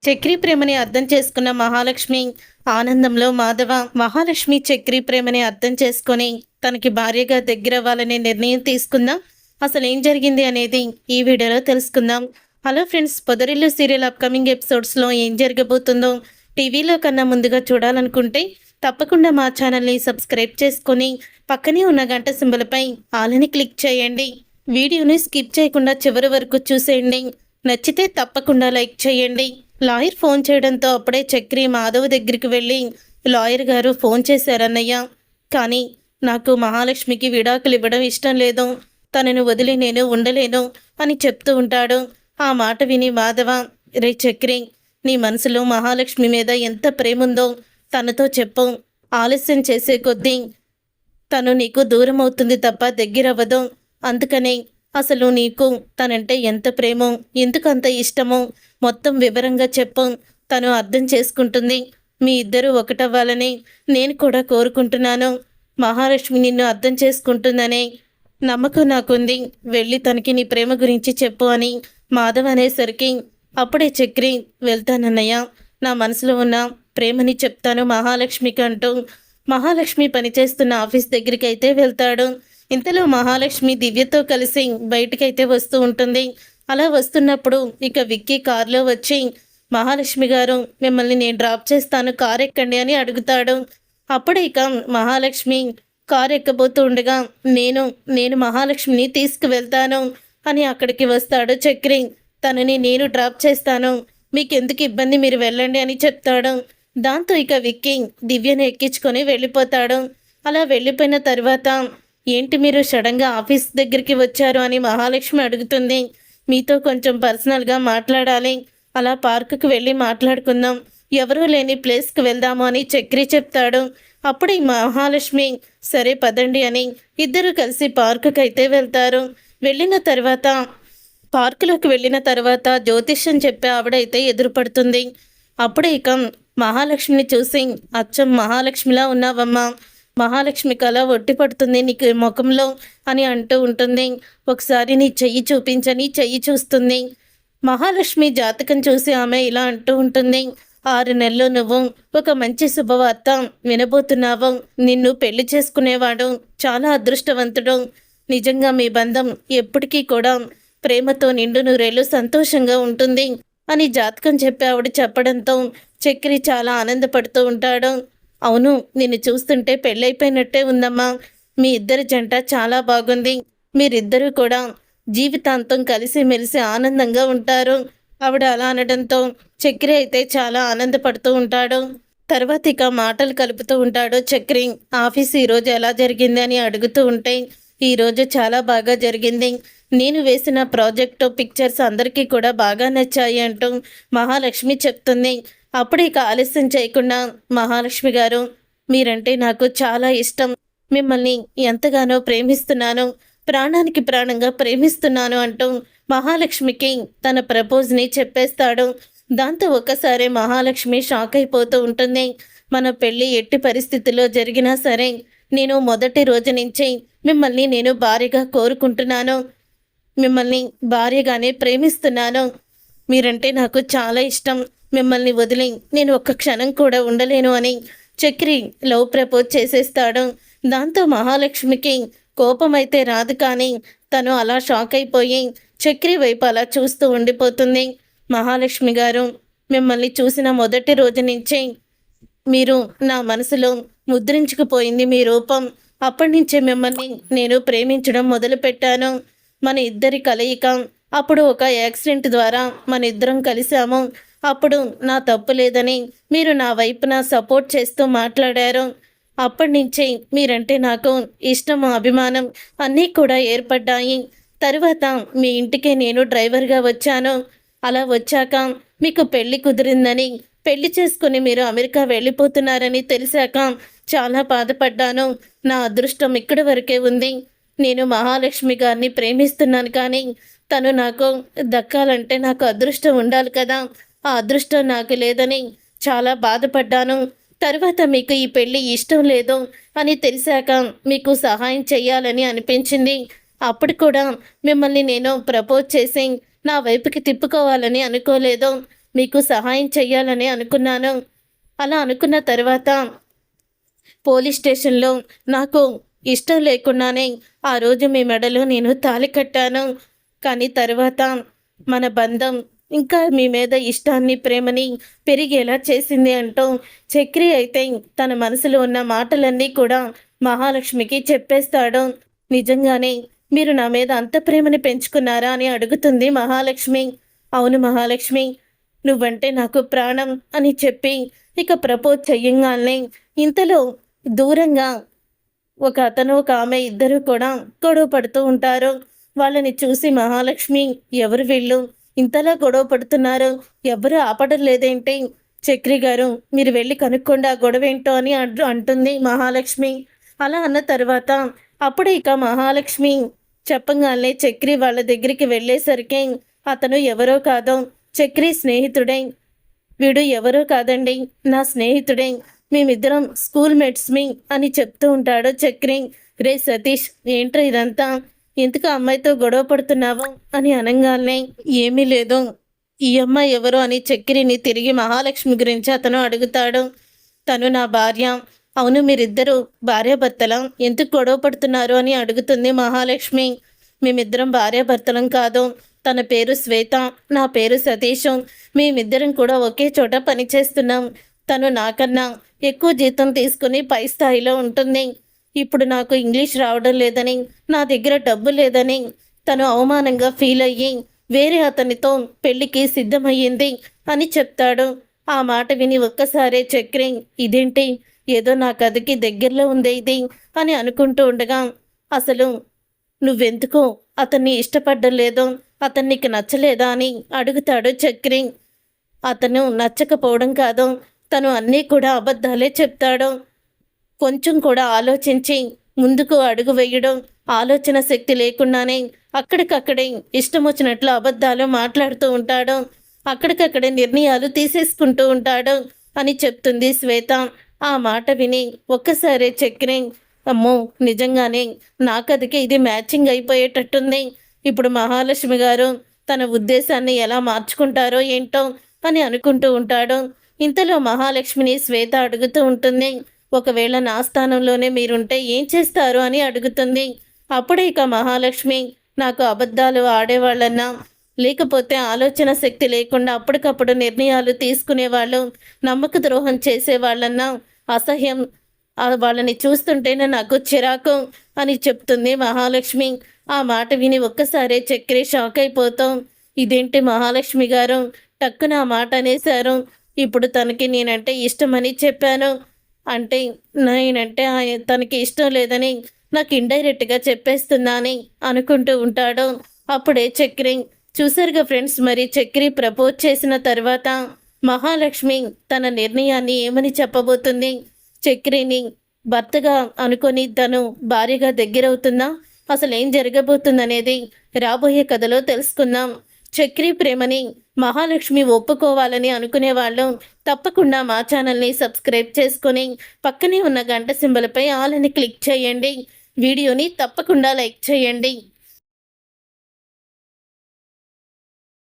చక్రి ప్రేమని అర్థం చేసుకున్న మహాలక్ష్మి ఆనందంలో మాధవ మహాలక్ష్మి చక్రి ప్రేమని అర్థం చేసుకొని తనకి భార్యగా దగ్గరవ్వాలనే నిర్ణయం తీసుకుందాం. అసలు ఏం జరిగింది అనేది ఈ వీడియోలో తెలుసుకుందాం. హలో ఫ్రెండ్స్, పొదరిల్లు సీరియల్ అప్కమింగ్ ఎపిసోడ్స్లో ఏం జరగబోతుందో టీవీలో కన్నా ముందుగా చూడాలనుకుంటే తప్పకుండా మా ఛానల్ని సబ్స్క్రైబ్ చేసుకొని పక్కనే ఉన్న గంట సింబల్పై ఆలని క్లిక్ చేయండి. వీడియోని స్కిప్ చేయకుండా చివరి వరకు చూసేయండి. నచ్చితే తప్పకుండా లైక్ చేయండి. లాయర్ ఫోన్ చేయడంతో అప్పుడే చక్రి మాధవ్ దగ్గరికి వెళ్ళి, లాయర్ గారు ఫోన్ చేశారన్నయ్య, కానీ నాకు మహాలక్ష్మికి విడాకులు ఇవ్వడం ఇష్టం లేదు, తనను వదిలి నేను ఉండలేను అని చెప్తూ ఉంటాడు. ఆ మాట విని మాధవ, రే చక్రి, నీ మనసులో మహాలక్ష్మి మీద ఎంత ప్రేమ ఉందో తనతో చెప్పు. ఆలస్యం చేసే కొద్దీ తను నీకు దూరం అవుతుంది తప్ప దగ్గరవ్వదు. అందుకనే అసలు నీకు తనంటే ఎంత ప్రేమో, ఎందుకంత ఇష్టమో మొత్తం వివరంగా చెప్పు. తను అర్థం చేసుకుంటుంది. మీ ఇద్దరూ ఒకటవ్వాలని నేను కూడా కోరుకుంటున్నాను. మహాలక్ష్మి నిన్ను అర్థం చేసుకుంటుందనే నమ్మకం నాకుంది. వెళ్ళి తనకి నీ ప్రేమ గురించి చెప్పు అని మాధవ్ అనేసరికి అప్పుడే చక్రి, వెళ్తానన్నయ్య, నా మనసులో ఉన్న ప్రేమని చెప్తాను మహాలక్ష్మికి అంటూ మహాలక్ష్మి పనిచేస్తున్న ఆఫీస్ దగ్గరికి అయితే వెళ్తాడు. ఇంతలో మహాలక్ష్మి దివ్యతో కలిసి బయటికైతే వస్తూ ఉంటుంది. అలా వస్తున్నప్పుడు ఇక విక్కీ కారులో వచ్చి, మహాలక్ష్మి గారు, మిమ్మల్ని నేను డ్రాప్ చేస్తాను, కారు ఎక్కండి అని అడుగుతాడు. అప్పుడే ఇక మహాలక్ష్మి కారు ఎక్కబోతూ ఉండగా, నేను మహాలక్ష్మిని తీసుకువెళ్తాను అని అక్కడికి వస్తాడు చక్రి. తనని నేను డ్రాప్ చేస్తాను, మీకెందుకు ఇబ్బంది, మీరు వెళ్ళండి అని చెప్తాడు. దాంతో ఇక విక్కీ దివ్యను ఎక్కించుకొని వెళ్ళిపోతాడు. అలా వెళ్ళిపోయిన తర్వాత, ఏంటి మీరు సడన్గా ఆఫీస్ దగ్గరికి వచ్చారు అని మహాలక్ష్మి అడుగుతుంది. మీతో కొంచెం పర్సనల్గా మాట్లాడాలి, అలా పార్కుకు వెళ్ళి మాట్లాడుకుందాం, ఎవరూ లేని ప్లేస్కి వెళ్దాము అని చక్రి చెప్తాడు. అప్పుడు ఈ మహాలక్ష్మి, సరే పదండి అని ఇద్దరు కలిసి పార్కుకి అయితే వెళ్తారు. పార్కులోకి వెళ్ళిన తర్వాత జ్యోతిష్యం చెప్పే ఆవిడైతే ఎదురుపడుతుంది. అప్పుడే ఇక మహాలక్ష్మిని చూసి, అచ్చం మహాలక్ష్మిలా ఉన్నావమ్మా, మహాలక్ష్మి కళ ఒట్టి పడుతుంది నీకు ముఖంలో అని అంటూ ఉంటుంది. ఒకసారి నీ చెయ్యి చూపించని చెయ్యి చూస్తుంది. మహాలక్ష్మి జాతకం చూసి ఆమె ఇలా అంటూ ఉంటుంది, 6 నెలలు నువ్వు ఒక మంచి శుభవార్త వినబోతున్నావు. నిన్ను పెళ్లి చేసుకునేవాడు చాలా అదృష్టవంతుడు. నిజంగా మీ బంధం ఎప్పటికీ కూడా ప్రేమతో నిండు నూరేళ్ళు సంతోషంగా ఉంటుంది అని జాతకం చెప్పి ఆవిడ చెప్పడంతో చక్రి చాలా ఆనందపడుతూ ఉంటాడు. అవును, నిన్ను చూస్తుంటే పెళ్ళైపోయినట్టే ఉందమ్మా, మీ ఇద్దరి జంట చాలా బాగుంది, మీరిద్దరూ కూడా జీవితాంతం కలిసిమెలిసి ఆనందంగా ఉంటారు. ఆవిడ అలా అనడంతో చక్రి అయితే చాలా ఆనందపడుతూ ఉంటాడు. తర్వాత ఇక మాటలు కలుపుతూ ఉంటాడు చక్రి. ఆఫీస్ ఈరోజు ఎలా జరిగింది అని అడుగుతూ ఉంటే, ఈరోజు చాలా బాగా జరిగింది, నేను వేసిన ప్రాజెక్టు పిక్చర్స్ అందరికీ కూడా బాగా నచ్చాయి అంటూ మహాలక్ష్మి చెప్తుంది. అప్పుడు ఇక ఆలస్యం చేయకుండా, మహాలక్ష్మి గారు, మీరంటే నాకు చాలా ఇష్టం, మిమ్మల్ని ఎంతగానో ప్రేమిస్తున్నాను, ప్రాణానికి ప్రాణంగా ప్రేమిస్తున్నాను అంటూ మహాలక్ష్మికి తన ప్రపోజ్ని చెప్పేస్తాడు. దాంతో ఒక్కసారి మహాలక్ష్మి షాక్ అయిపోతూ ఉంటుంది. మన పెళ్ళి ఎట్టి పరిస్థితుల్లో జరిగినా సరే నేను మొదటి రోజు నుంచి మిమ్మల్ని నేను భార్యగా కోరుకుంటున్నాను, మిమ్మల్ని భార్యగానే ప్రేమిస్తున్నాను, మీరంటే నాకు చాలా ఇష్టం, మిమ్మల్ని వదిలి నేను ఒక్క క్షణం కూడా ఉండలేను అని చక్రి లవ్ ప్రపోజ్ చేసేస్తాడు. దాంతో మహాలక్ష్మికి కోపం అయితే రాదు, కానీ తను అలా షాక్ అయిపోయి చక్రి వైపు అలా చూస్తూ ఉండిపోతుంది. మహాలక్ష్మి గారు, మిమ్మల్ని చూసిన మొదటి రోజు నుంచి మీరు నా మనసులో ముద్రించుకుపోయింది మీ రూపం. అప్పటి నుంచే మిమ్మల్ని నేను ప్రేమించడం మొదలుపెట్టాను. మన ఇద్దరి కలయిక అప్పుడు ఒక యాక్సిడెంట్ ద్వారా మన ఇద్దరం కలిసాము. అప్పుడు నా తప్పు లేదని మీరు నా వైపున సపోర్ట్ చేస్తూ మాట్లాడారు. అప్పటి నుంచి మీరంటే నాకు ఇష్టం, అభిమానం అన్నీ కూడా ఏర్పడ్డాయి. తర్వాత మీ ఇంటికి నేను డ్రైవర్గా వచ్చాను. అలా వచ్చాక మీకు పెళ్లి కుదిరిందని, పెళ్లి చేసుకుని మీరు అమెరికా వెళ్ళిపోతున్నారని తెలిసాక చాలా బాధపడ్డాను. నా అదృష్టం ఇక్కడి వరకే ఉంది. నేను మహాలక్ష్మి గారిని ప్రేమిస్తున్నాను, కానీ తను నాకు దక్కాలంటే నాకు అదృష్టం ఉండాలి కదా, ఆ అదృష్టం నాకు లేదని చాలా బాధపడ్డాను. తర్వాత మీకు ఈ పెళ్ళి ఇష్టం లేదు అని తెలిసాక మీకు సహాయం చేయాలని అనిపించింది. అప్పుడు కూడా మిమ్మల్ని నేను ప్రపోజ్ చేసి నా వైపుకి తిప్పుకోవాలని అనుకోలేదు. మీకు సహాయం చెయ్యాలని అనుకున్నాను. అలా అనుకున్న తర్వాత పోలీస్ స్టేషన్లో నాకు ఇష్టం లేకుండానే ఆ రోజు మీ మెడలో నేను తాళి కట్టాను. కానీ తర్వాత మన బంధం ఇంకా మీ మీద ఇష్టాన్ని ప్రేమని పెరిగేలా చేసింది అంటూ చక్రి అయితే తన మనసులో ఉన్న మాటలన్నీ కూడా మహాలక్ష్మికి చెప్పేస్తాడు. నిజంగానే మీరు నా మీద అంత ప్రేమని పెంచుకున్నారా అని అడుగుతుంది మహాలక్ష్మి. అవును మహాలక్ష్మి, నువ్వంటే నాకు ప్రాణం అని చెప్పి ఇక ప్రపోజ్ చెయ్యంగానే ఇంతలో దూరంగా ఒక అతను ఒక ఆమె ఇద్దరు కూడా గొడవ పడుతూ ఉంటారు. వాళ్ళని చూసి మహాలక్ష్మి, ఎవరు వీళ్ళు ఇంతలా గొడవ పడుతున్నారు, ఎవరు ఆపడం లేదేంటి? చక్రి గారు, మీరు వెళ్ళి కనుక్కోండి ఆ గొడవ ఏంటో అని అంటుంది మహాలక్ష్మి. అలా అన్న తర్వాత అప్పుడే ఇక మహాలక్ష్మి చెప్పంగానే చక్రి వాళ్ళ దగ్గరికి వెళ్ళేసరికి అతను ఎవరో కాదో చక్రి స్నేహితుడే. వీడు ఎవరో కాదండి, నా స్నేహితుడే, మేమిద్దరం స్కూల్ మేట్స్మి అని చెప్తూ ఉంటాడు చక్రి. రే సతీష్, ఏంట్రా ఇదంతా, ఎందుకు అమ్మాయితో గొడవ పడుతున్నావు అని అనగానే ఏమీ లేదు, ఈ అమ్మాయి ఎవరు అని చక్రిని తిరిగి మహాలక్ష్మి గురించి అతను అడుగుతాడు. తను నా భార్య. అవును, మీరిద్దరూ భార్యాభర్తలం, ఎందుకు గొడవ పడుతున్నారు అని అడుగుతుంది మహాలక్ష్మి. మేమిద్దరం భార్యాభర్తలం కాదు, తన పేరు శ్వేత, నా పేరు సతీష్, మేమిద్దరం కూడా ఒకే చోట పనిచేస్తున్నాం. తను నాకన్నా ఎక్కువ జీతం తీసుకుని పై స్థాయిలో ఉంటుంది. ఇప్పుడు నాకు ఇంగ్లీష్ రావడం లేదని, నా దగ్గర డబ్బు లేదని తను అవమానంగా ఫీల్ అయ్యి వేరే అతనితో పెళ్లికి సిద్ధమయ్యింది అని చెప్తాడు. ఆ మాట విని ఒక్కసారే చక్రి, ఇదేంటి, ఏదో నా కథకి దగ్గరలో ఉంది ఇది అని అనుకుంటూ ఉండగా, అసలు నువ్వెందుకు అతన్ని ఇష్టపడ్డం లేదో, అతనికి నచ్చలేదా అని అడుగుతాడు చక్రి. అతను నచ్చకపోవడం కాదు, తను అన్నీ కూడా అబద్ధాలే చెప్తాడు. కొంచెం కూడా ఆలోచించి ముందుకు అడుగు వేయడం, ఆలోచన శక్తి లేకుండానే అక్కడికక్కడే ఇష్టం వచ్చినట్లు అబద్ధాలు మాట్లాడుతూ ఉంటాడు, అక్కడికక్కడే నిర్ణయాలు తీసేసుకుంటూ ఉంటాడు అని చెప్తుంది శ్వేత. ఆ మాట విని ఒక్కసారే చక్రి, అమ్మో నిజంగానే నా కథకి ఇది మ్యాచింగ్ అయిపోయేటట్టుంది. ఇప్పుడు మహాలక్ష్మి గారు తన ఉద్దేశాన్ని ఎలా మార్చుకుంటారో ఏంటో అని అనుకుంటూ ఉంటాడు. ఇంతలో మహాలక్ష్మిని శ్వేత అడుగుతూ ఉంటుంది, ఒకవేళ నా స్థానంలోనే మీరుంటే ఏం చేస్తారు అని అడుగుతుంది. అప్పుడే ఇక మహాలక్ష్మి, నాకు అబద్ధాలు ఆడేవాళ్ళన్నా, లేకపోతే ఆలోచన శక్తి లేకుండా అప్పటికప్పుడు నిర్ణయాలు తీసుకునేవాళ్ళు, నమ్మక ద్రోహం చేసేవాళ్ళన్నా అసహ్యం, వాళ్ళని చూస్తుంటేనే నాకు చిరాకు అని చెప్తుంది మహాలక్ష్మి. ఆ మాట విని ఒక్కసారే చక్రి షాక్ అయిపోతాం. ఇదేంటి మహాలక్ష్మి గారు టక్కున ఆ మాట అనేశారు, ఇప్పుడు తనకి నేనంటే ఇష్టమని చెప్పాను, అంటే నేనంటే తనకి ఇష్టం లేదని నాకు ఇండైరెక్ట్గా చెప్పేస్తుందా అని అనుకుంటూ ఉంటాడు. అప్పుడే చక్రి, చూసారుగా ఫ్రెండ్స్, మరి చక్రి ప్రపోజ్ చేసిన తర్వాత మహాలక్ష్మి తన నిర్ణయాన్ని ఏమని చెప్పబోతుంది? చక్రిని భర్తగా అనుకొని తను భార్యగా దగ్గరవుతుందా? అసలు ఏం జరగబోతుందనేది రాబోయే కథలో తెలుసుకుందాం. చక్రి ప్రేమని మహాలక్ష్మి ఒప్పుకోవాలని అనుకునే వాళ్ళు తప్పకుండా మా ఛానల్ని సబ్స్క్రైబ్ చేసుకొని పక్కనే ఉన్న గంట సింబల్పై ఆల్ అని క్లిక్ చేయండి. వీడియోని తప్పకుండా లైక్ చేయండి.